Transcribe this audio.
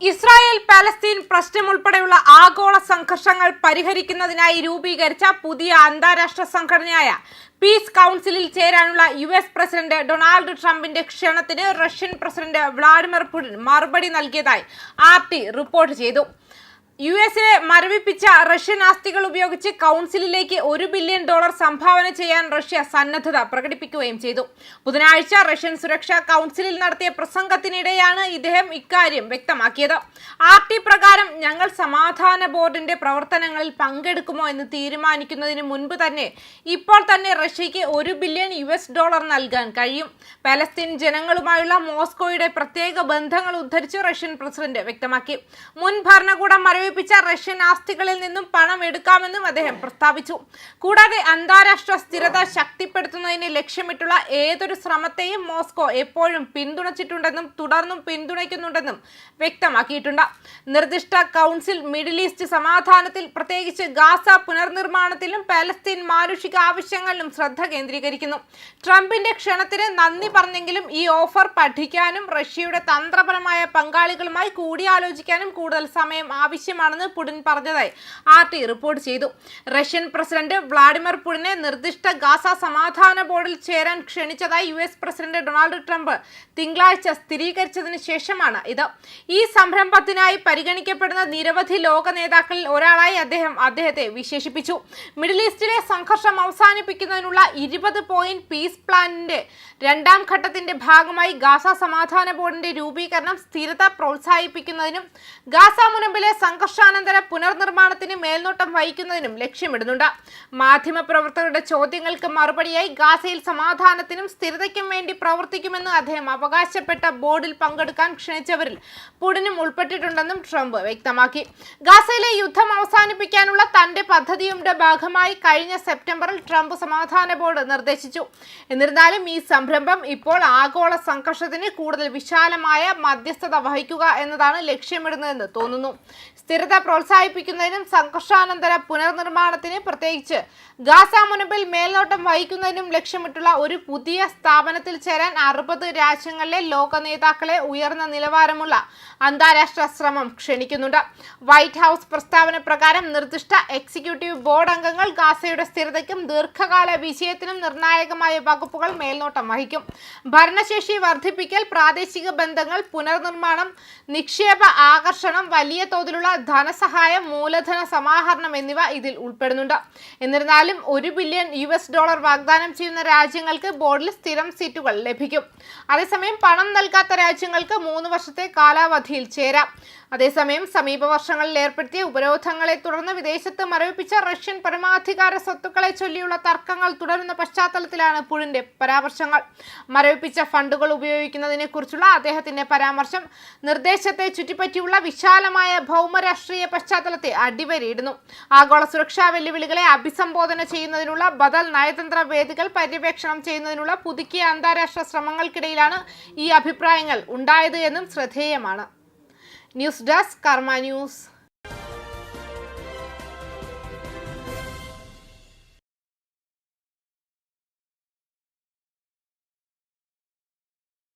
Israel Palestine പ്രശ്നം ഉൾപ്പെടെയുള്ള ആഗോള സംഘർഷങ്ങൾ പരിഹരിക്കുന്നതിനായി രൂപീകരിച്ച പുതിയ അന്താരാഷ്ട്ര സംഘടനയായ പീസ് കൗൺസിലിൽ ചേരാനുള്ള US പ്രസിഡന്റ് ഡൊണാൾഡ് ട്രംപിന്റെ ക്ഷണത്തിന് റഷ്യൻ പ്രസിഡന്റ് വ്ളാഡിമിർ പുടിൻ മറുപടി നൽകിയതായി RT റിപ്പോർട്ട് ചെയ്തു. യുഎസിനെ മരവിപ്പിച്ച റഷ്യൻ ആസ്തികൾ ഉപയോഗിച്ച് കൗൺസിലിലേക്ക് $1 ബില്യൺ സംഭാവന ചെയ്യാൻ റഷ്യ സന്നദ്ധത പ്രകടിപ്പിക്കുകയും ചെയ്തു. ബുധനാഴ്ച റഷ്യൻ സുരക്ഷാ കൗൺസിലിൽ നടത്തിയ പ്രസംഗത്തിനിടെയാണ് ഇദ്ദേഹം ഇക്കാര്യം വ്യക്തമാക്കിയത്. RT പ്രകാരം ഞങ്ങൾ സമാധാന ബോർഡിന്റെ പ്രവർത്തനങ്ങളിൽ പങ്കെടുക്കുമോ എന്ന് തീരുമാനിക്കുന്നതിന് മുൻപ് തന്നെ ഇപ്പോൾ തന്നെ റഷ്യയ്ക്ക് $1 ബില്യൺ നൽകാൻ കഴിയും. പലസ്തീൻ ജനങ്ങളുമായുള്ള മോസ്കോയുടെ പ്രത്യേക ബന്ധങ്ങൾ ഉദ്ധരിച്ച് റഷ്യൻ പ്രസിഡന്റ് വ്യക്തമാക്കി. മുൻ ഭരണകൂടം മരവിപ്പിച്ച റഷ്യൻ ആസ്തികളിൽ നിന്നും പണം എടുക്കാമെന്നും അദ്ദേഹം പ്രസ്താവിച്ചു. കൂടാതെ അന്താരാഷ്ട്ര സ്ഥിരത ശക്തിപ്പെടുത്തുന്നതിന് ലക്ഷ്യമിട്ടുള്ള ഏതൊരു ശ്രമത്തെയും മോസ്കോ എപ്പോഴും പിന്തുണച്ചിട്ടുണ്ടെന്നും തുടർന്നും പിന്തുണയ്ക്കുന്നുണ്ടെന്നും വ്യക്തമാക്കിയിട്ടുണ്ട്. നിർദ്ദിഷ്ട കൗൺസിൽ മിഡിൽ ഈസ്റ്റ് സമാധാനത്തിൽ, പ്രത്യേകിച്ച് ഗാസ പുനർനിർമ്മാണത്തിലും പാലസ്തീൻ മാനുഷിക ആവശ്യങ്ങളിലും ശ്രദ്ധ കേന്ദ്രീകരിക്കുന്നു. ട്രംപിന്റെ ക്ഷണത്തിന് നന്ദി പറഞ്ഞെങ്കിലും ഈ ഓഫർ പഠിക്കാനും റഷ്യയുടെ തന്ത്രപരമായ പങ്കാളികളുമായി കൂടിയാലോചിക്കാനും കൂടുതൽ സമയം ആവശ്യമാണെന്ന് പുടിൻ പറഞ്ഞതായി RT റിപ്പോർട്ട് ചെയ്തു. റഷ്യൻ പ്രസിഡന്റ് വ്ളാഡിമിർ പുടിനെ നിർദ്ദിഷ്ട ഗാസ സമാധാന ബോർഡിൽ ചേരാൻ ക്ഷണിച്ചതായി US പ്രസിഡന്റ് ഡൊണാൾഡ് ട്രംപ് തിങ്കളാഴ്ച സ്ഥിരീകരിച്ചതിന് ശേഷമാണ് ഇത്. ഈ സംരംഭത്തിനായി പരിഗണിക്കപ്പെടുന്ന നിരവധി ലോക നേതാക്കളിൽ ഒരാളായി അദ്ദേഹത്തെ വിശേഷിപ്പിച്ചു. മിഡിൽ ഈസ്റ്റിലെ സംഘർഷം അവസാനിപ്പിക്കുന്നതിനുള്ള 20 പോയിന്റ് പീസ് പ്ലാനിന്റെ രണ്ടാം ഘട്ടത്തിന്റെ ഭാഗമായി ഗാസ സമാധാന ബോർഡിന്റെ രൂപീകരണം സ്ഥിരത പ്രോത്സാഹിപ്പിക്കുന്നതിനും ഗാസ മുനമ്പിലെ സംഘർഷാനന്തര പുനർനിർമ്മാണത്തിന് മേൽനോട്ടം വഹിക്കുന്നതിനും ലക്ഷ്യമിടുന്നുണ്ട്. മാധ്യമപ്രവർത്തകരുടെ ചോദ്യങ്ങൾക്ക് മറുപടിയായി ഗാസയിൽ സമാധാനത്തിനും സ്ഥിരതയ്ക്കും വേണ്ടി പ്രവർത്തിക്കുമെന്ന് അദ്ദേഹം അവകാശപ്പെട്ട ബോർഡിൽ പങ്കെടുക്കാൻ ക്ഷണിച്ചവരിൽ പുടിനും ഉൾപ്പെട്ടിട്ടുണ്ടെന്നും ട്രംപ് വ്യക്തമാക്കി. ഗാസയിലെ യുദ്ധം അവസാനിപ്പിക്കാനുള്ള തന്റെ പദ്ധതിയുടെ ഭാഗമായി കഴിഞ്ഞ സെപ്റ്റംബറിൽ ട്രംപ് സമാധാന ബോർഡ് നിർദ്ദേശിച്ചു. എന്നിരുന്നാലും ഈ സംരംഭം ഇപ്പോൾ ആഗോള സംഘർഷത്തിന് കൂടുതൽ വിശാലമായ മധ്യസ്ഥത വഹിക്കുക എന്നതാണ് ലക്ഷ്യമിടുന്നതെന്ന് തോന്നുന്നു. സ്ഥിരത പ്രോത്സാഹിപ്പിക്കുന്നതിനും സംഘർഷാനന്തര പുനർനിർമ്മാണത്തിന്, പ്രത്യേകിച്ച് ഗാസ മുനമ്പിൽ മേൽനോട്ടം വഹിക്കുന്നതിനും ലക്ഷ്യമിട്ടുള്ള ഒരു പുതിയ സ്ഥാപനത്തിൽ ചേരാൻ 60 രാജ്യങ്ങളിലെ ലോക നേതാക്കളെ ഉയർന്ന നിലവാരമുള്ള അന്താരാഷ്ട്ര ശ്രമം ക്ഷണിക്കുന്നുണ്ട്. വൈറ്റ് ഹൗസ് പ്രസ്താവന പ്രകാരം നിർദ്ദിഷ്ട എക്സിക്യൂട്ടീവ് ബോർഡ് അംഗങ്ങൾ ഗാസയുടെ സ്ഥിരതയ്ക്കും ദീർഘകാല വിജയത്തിനും നിർണായകമായ വകുപ്പുകൾ മേൽനോട്ടം വഹിക്കും. ഭരണശേഷി വർദ്ധിപ്പിക്കൽ, പ്രാദേശിക ബന്ധങ്ങൾ, പുനർനിർമ്മാണം, നിക്ഷേപ ആകർഷണം, വലിയ തോതിലുള്ള ധനസഹായം, മൂലധന സമാഹരണം എന്നിവ ഇതിൽ ഉൾപ്പെടുന്നുണ്ട്. എന്നിരുന്നാലും $1 ബില്യൺ വാഗ്ദാനം ചെയ്യുന്ന രാജ്യങ്ങൾക്ക് ബോർഡിൽ സ്ഥിരം സീറ്റുകൾ ലഭിക്കും. അതേസമയം പണം നൽകാത്ത രാജ്യങ്ങൾക്ക് 3 വർഷത്തെ കാലാവധിയിൽ ചേരാം. അതേസമയം സമീപ വർഷങ്ങളിൽ ഏർപ്പെടുത്തിയ ഉപരോധങ്ങളെ തുടർന്ന് വിദേശത്ത് മരവിപ്പിച്ച റഷ്യൻ പരമാധികാര സ്വത്തുക്കളെ ചൊല്ലിയുള്ള തർക്കങ്ങൾ തുടരുന്ന പശ്ചാത്തലത്തിലാണ് പുടിന്റെ പരാമർശങ്ങൾ. മരവിപ്പിച്ച ഫണ്ടുകൾ ഉപയോഗിക്കുന്നതിനെ കുറിച്ചുള്ള അദ്ദേഹത്തിന്റെ പരാമർശം നിർദ്ദേശത്തെ ചുറ്റിപ്പറ്റിയുള്ള വിശാലമായ ഭൗമരാഷ്ട്രീയ പശ്ചാത്തലത്തെ അടിവരയിടുന്നു. ആഗോള സുരക്ഷാ വെല്ലുവിളികളെ അഭിസംബോധന ചെയ്യുന്നതിനുള്ള ബദൽ നയതന്ത്ര വേദികൾ പര്യവേക്ഷണം ചെയ്യുന്നതിനുള്ള പുതുക്കിയ അന്താരാഷ്ട്ര ശ്രമങ്ങൾക്കിടയിലാണ് ഈ അഭിപ്രായങ്ങൾ ഉണ്ടായത് എന്നും ശ്രദ്ധേയമാണ്. ന്യൂസ് ഡെസ്ക് കർമ്മ ന്യൂസ്.